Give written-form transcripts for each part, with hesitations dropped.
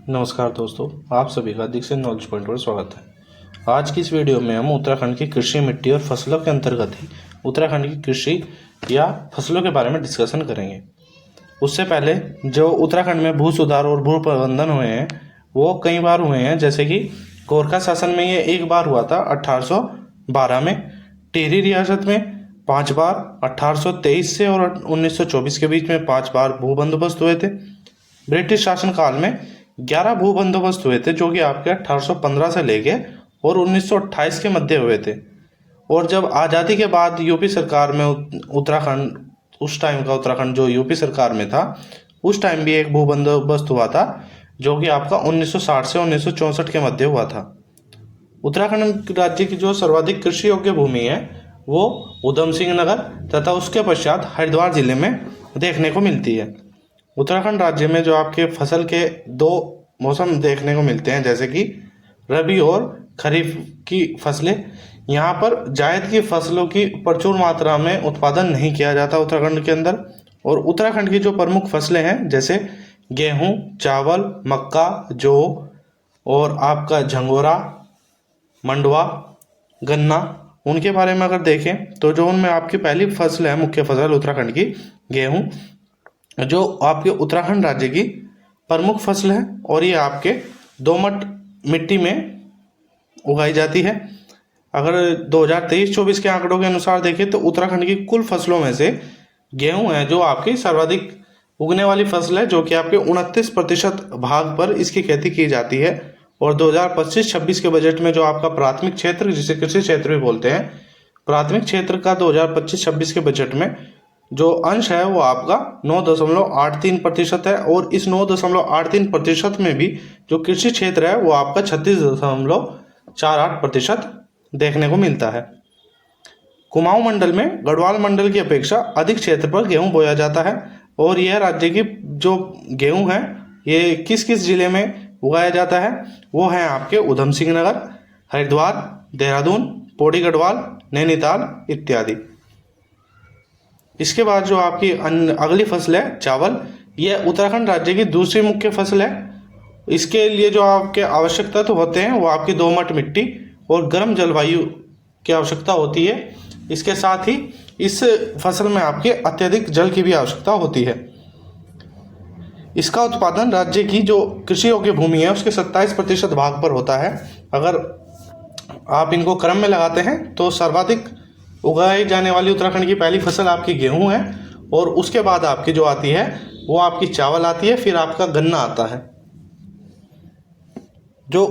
नमस्कार दोस्तों, आप सभी का दीक्षित नॉलेज पॉइंट पर स्वागत है। आज की इस वीडियो में हम उत्तराखंड की कृषि, मिट्टी और फसलों के अंतर्गत ही उत्तराखंड की कृषि या फसलों के बारे में डिस्कशन करेंगे। उससे पहले जो उत्तराखंड में भू सुधार और भू प्रबंधन हुए हैं वो कई बार हुए हैं। जैसे कि गोरखा शासन में ये एक बार हुआ था 1812 में, टिहरी रियासत में 5 बार 1823 से और 1924 के बीच में 5 बार भू बंदोबस्त हुए थे। ब्रिटिश शासन काल में 11 भू बंदोबस्त हुए थे, जो कि आपके 1815 से लेके और 1928 के मध्य हुए थे। और जब आज़ादी के बाद यूपी सरकार में उत्तराखंड, उस टाइम का उत्तराखंड जो यूपी सरकार में था, उस टाइम भी एक भू बंदोबस्त हुआ था, जो कि आपका 1960 से 1964 के मध्य हुआ था। उत्तराखंड राज्य की जो सर्वाधिक कृषि योग्य भूमि है वो उधम सिंह नगर तथा उसके पश्चात हरिद्वार जिले में देखने को मिलती है। उत्तराखंड राज्य में जो आपके फसल के 2 मौसम देखने को मिलते हैं, जैसे कि रबी और खरीफ की फसलें। यहाँ पर जायद की फसलों की प्रचुर मात्रा में उत्पादन नहीं किया जाता उत्तराखंड के अंदर। और उत्तराखंड की जो प्रमुख फसलें हैं, जैसे गेहूँ, चावल, मक्का, जौ और आपका झंगोरा, मंडवा, गन्ना, उनके बारे में अगर देखें तो जो उनमें आपकी पहली फसल है, मुख्य फसल उत्तराखंड की गेहूँ, जो आपके उत्तराखंड राज्य की प्रमुख फसल है और ये आपके दोमट मिट्टी में उगाई जाती है। अगर 2023-24 के आंकड़ों के अनुसार देखें तो उत्तराखंड की कुल फसलों में से गेहूं है जो आपकी सर्वाधिक उगने वाली फसल है, जो कि आपके 29% भाग पर इसकी खेती की जाती है। और 2025-26 के बजट में जो आपका प्राथमिक क्षेत्र, जिसे कृषि क्षेत्र भी बोलते हैं, प्राथमिक क्षेत्र का 2025-26 के बजट में जो अंश है वो आपका 9.83% है। और इस 9.83% में भी जो कृषि क्षेत्र है वो आपका 36.48% देखने को मिलता है। कुमाऊं मंडल में गढ़वाल मंडल की अपेक्षा अधिक क्षेत्र पर गेहूं बोया जाता है। और यह राज्य की जो गेहूं है ये किस किस जिले में उगाया जाता है, वो है आपके उधम सिंह नगर, हरिद्वार, देहरादून, पौड़ी गढ़वाल, नैनीताल इत्यादि। इसके बाद जो आपकी अगली फसल है चावल, यह उत्तराखंड राज्य की दूसरी मुख्य फसल है। इसके लिए जो आपके आवश्यकता तो होते हैं वो आपकी दोमट मिट्टी और गर्म जलवायु की आवश्यकता होती है। इसके साथ ही इस फसल में आपके अत्यधिक जल की भी आवश्यकता होती है। इसका उत्पादन राज्य की जो कृषि योग्य भूमि है उसके 27% भाग पर होता है। अगर आप इनको क्रम में लगाते हैं तो सर्वाधिक उगाई जाने वाली उत्तराखंड की पहली फसल आपकी गेहूं है, और उसके बाद आपकी जो आती है वो आपकी चावल आती है, फिर आपका गन्ना आता है। जो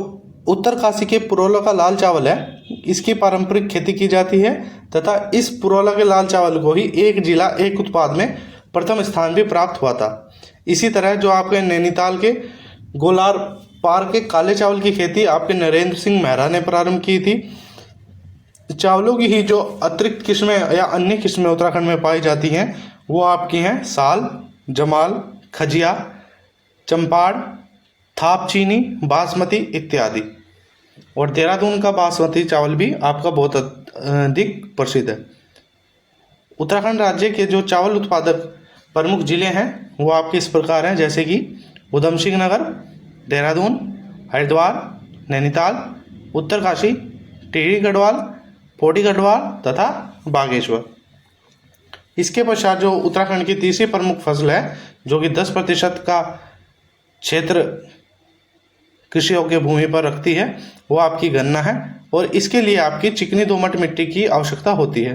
उत्तरकाशी के पुरोला का लाल चावल है, इसकी पारंपरिक खेती की जाती है तथा इस पुरोला के लाल चावल को ही एक जिला एक उत्पाद में प्रथम स्थान भी प्राप्त हुआ था। इसी तरह जो आपके नैनीताल के गोलार पार के काले चावल की खेती आपके नरेंद्र सिंह मेहरा ने प्रारंभ की थी। चावलों की ही जो अतिरिक्त किस्में या अन्य किस्में उत्तराखंड में पाई जाती हैं वो आपकी हैं साल, जमाल, खजिया, चंपाड़, थाप चीनी, बासमती इत्यादि। और देहरादून का बासमती चावल भी आपका बहुत अधिक प्रसिद्ध है। उत्तराखंड राज्य के जो चावल उत्पादक प्रमुख जिले हैं वो आपके इस प्रकार हैं, जैसे कि उधम सिंह नगर, देहरादून, हरिद्वार, नैनीताल, उत्तरकाशी, टिहरी गढ़वाल, पौड़ी गढ़वाल तथा बागेश्वर। इसके पश्चात जो उत्तराखंड की तीसरी प्रमुख फसल है, जो कि 10% का क्षेत्र कृषि योग्य भूमि पर रखती है, वो आपकी गन्ना है। और इसके लिए आपकी चिकनी दोमट मिट्टी की आवश्यकता होती है।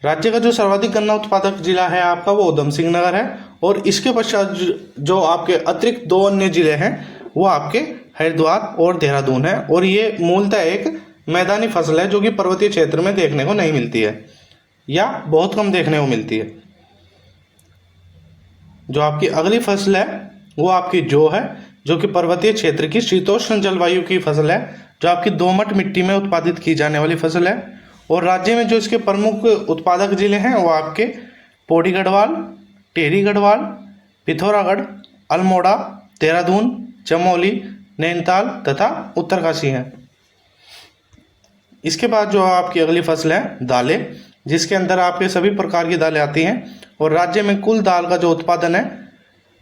राज्य का जो सर्वाधिक गन्ना उत्पादक जिला है आपका वो उधम सिंह नगर है। और इसके पश्चात जो आपके अतिरिक्त 2 अन्य जिले हैं वो आपके हरिद्वार और देहरादून है। और ये मूलतः एक मैदानी फसल है जो कि पर्वतीय क्षेत्र में देखने को नहीं मिलती है या बहुत कम देखने को मिलती है। जो आपकी अगली फसल है वो आपकी जौ है, जो कि पर्वतीय क्षेत्र की शीतोष्ण जलवायु की फसल है, जो आपकी दोमट मिट्टी में उत्पादित की जाने वाली फसल है। और राज्य में जो इसके प्रमुख उत्पादक जिले हैं वो आपके पौड़ी गढ़वाल, टिहरी गढ़वाल, पिथौरागढ़, अल्मोड़ा, देहरादून, चमोली, नैनीताल तथा उत्तरकाशी हैं। इसके बाद जो आपकी अगली फसल है दालें, जिसके अंदर आपके सभी प्रकार की दालें आती हैं। और राज्य में कुल दाल का जो उत्पादन है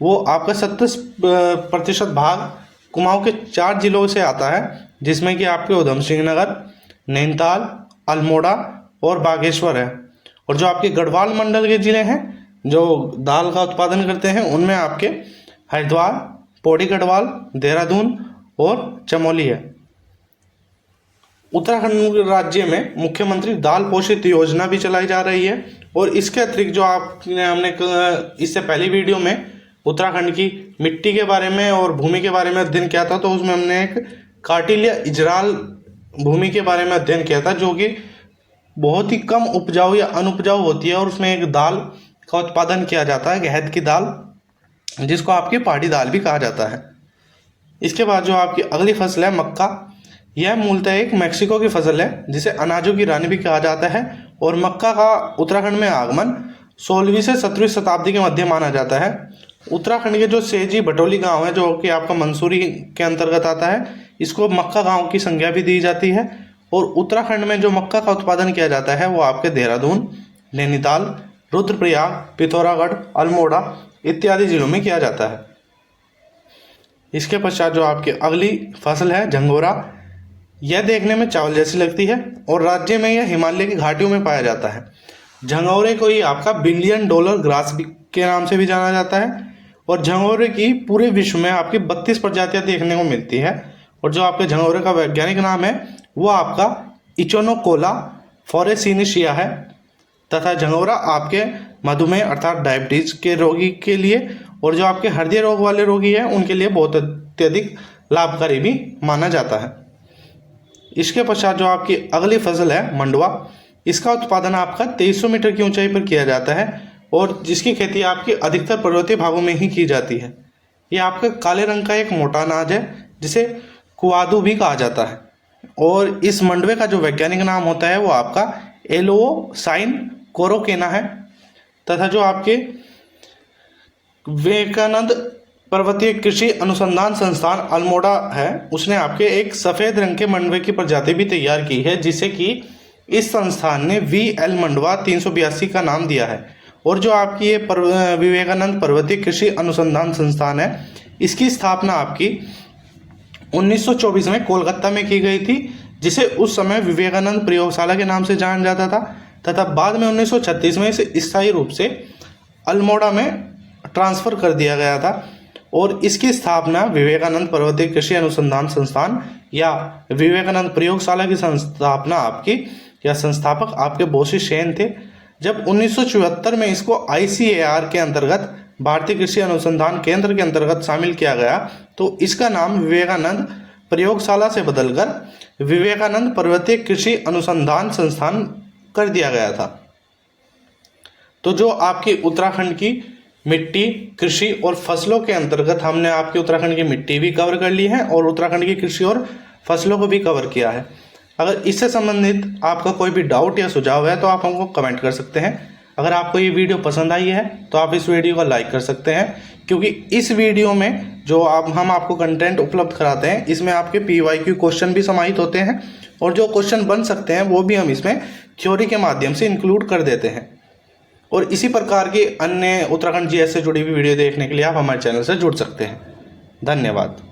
वो आपका 70% भाग कुमाऊं के 4 जिलों से आता है, जिसमें कि आपके उधम सिंह नगर, नैनीताल, अल्मोड़ा और बागेश्वर है। और जो आपके गढ़वाल मंडल के ज़िले हैं जो दाल का उत्पादन करते हैं, उनमें आपके हरिद्वार, पौड़ी गढ़वाल, देहरादून और चमोली है। उत्तराखंड राज्य में मुख्यमंत्री दाल पोषित योजना भी चलाई जा रही है। और इसके अतिरिक्त जो हमने इससे पहली वीडियो में उत्तराखंड की मिट्टी के बारे में और भूमि के बारे में अध्ययन किया था, तो उसमें हमने एक काटिल या इजराल भूमि के बारे में अध्ययन किया था, जो कि बहुत ही कम उपजाऊ या अनुपजाऊ होती है और उसमें एक दाल का उत्पादन किया जाता है, गहत की दाल, जिसको आपकी पहाड़ी दाल भी कहा जाता है। इसके बाद जो आपकी अगली फसल है मक्का। यह मूलतः एक मेक्सिको की फसल है जिसे अनाजों की रानी भी कहा जाता है। और मक्का का उत्तराखंड में आगमन 16वीं से 17वीं शताब्दी के मध्य माना जाता है। उत्तराखंड के जो सेजी भटोली गांव है, जो कि आपका मंसूरी के अंतर्गत आता है, इसको मक्का गांव की संज्ञा भी दी जाती है। और उत्तराखंड में जो मक्का का उत्पादन किया जाता है वो आपके देहरादून, नैनीताल, रुद्रप्रयाग, पिथौरागढ़, अल्मोड़ा इत्यादि जिलों में किया जाता है। इसके पश्चात जो आपकी अगली फसल है झंगोरा। यह देखने में चावल जैसी लगती है और राज्य में यह हिमालय की घाटियों में पाया जाता है। झंगोरे को ही आपका बिलियन डॉलर ग्रास के नाम से भी जाना जाता है। और झंगोरे की पूरे विश्व में आपकी 32 प्रजातियां देखने को मिलती है। और जो आपके झंगोरे का वैज्ञानिक नाम है वो आपका इचोनोकोला फोरेसिनिशिया है। तथा झंगोरा आपके मधुमेह अर्थात डायबिटीज के रोगी के लिए और जो आपके हृदय रोग वाले रोगी हैं उनके लिए बहुत अत्यधिक लाभकारी भी माना जाता है। इसके पश्चात जो आपकी अगली फसल है मंडुवा। इसका उत्पादन आपका 2300 मीटर की ऊंचाई पर किया जाता है और जिसकी खेती आपकी अधिकतर पर्वतीय भागों में ही की जाती है। ये आपका काले रंग का एक मोटा अनाज है जिसे कुआदू भी कहा जाता है। और इस मंडवे का जो वैज्ञानिक नाम होता है वो आपका एलोसाइन कोरोकेना है। तथा जो आपके विवेकानंद पर्वतीय कृषि अनुसंधान संस्थान अल्मोड़ा है, उसने आपके एक सफ़ेद रंग के मंडवे की प्रजाति भी तैयार की है, जिसे कि इस संस्थान ने VL मंडवा 382 का नाम दिया है। और जो आपकी ये विवेकानंद पर्वतीय कृषि अनुसंधान संस्थान है, इसकी स्थापना आपकी 1924 में कोलकाता में की गई थी, जिसे उस समय विवेकानंद प्रयोगशाला के नाम से जाना जाता था। तथा बाद में 1936 में इसे स्थायी रूप से अल्मोड़ा में ट्रांसफ़र कर दिया गया था। और इसकी स्थापना विवेकानंद पर्वतीय कृषि अनुसंधान संस्थान या विवेकानंद प्रयोगशाला की स्थापना आपकी या संस्थापक आपके बोसी सेन थे। जब 1974 में इसको ICAR के अंतर्गत भारतीय कृषि अनुसंधान केंद्र के अंतर्गत शामिल किया गया, तो इसका नाम विवेकानंद प्रयोगशाला से बदलकर विवेकानंद पर्वतीय कृषि अनुसंधान संस्थान कर दिया गया था। तो जो आपकी उत्तराखंड की मिट्टी, कृषि और फसलों के अंतर्गत हमने आपके उत्तराखंड की मिट्टी भी कवर कर ली है और उत्तराखंड की कृषि और फसलों को भी कवर किया है। अगर इससे संबंधित आपका कोई भी डाउट या सुझाव है तो आप हमको कमेंट कर सकते हैं। अगर आपको ये वीडियो पसंद आई है तो आप इस वीडियो को लाइक कर सकते हैं, क्योंकि इस वीडियो में जो हम आपको कंटेंट उपलब्ध कराते हैं इसमें आपके PYQ क्वेश्चन भी समाहित होते हैं और जो क्वेश्चन बन सकते हैं वो भी हम इसमें थ्योरी के माध्यम से इंक्लूड कर देते हैं। और इसी प्रकार की अन्य उत्तराखंड GS से जुड़ी हुई वीडियो देखने के लिए आप हमारे चैनल से जुड़ सकते हैं। धन्यवाद।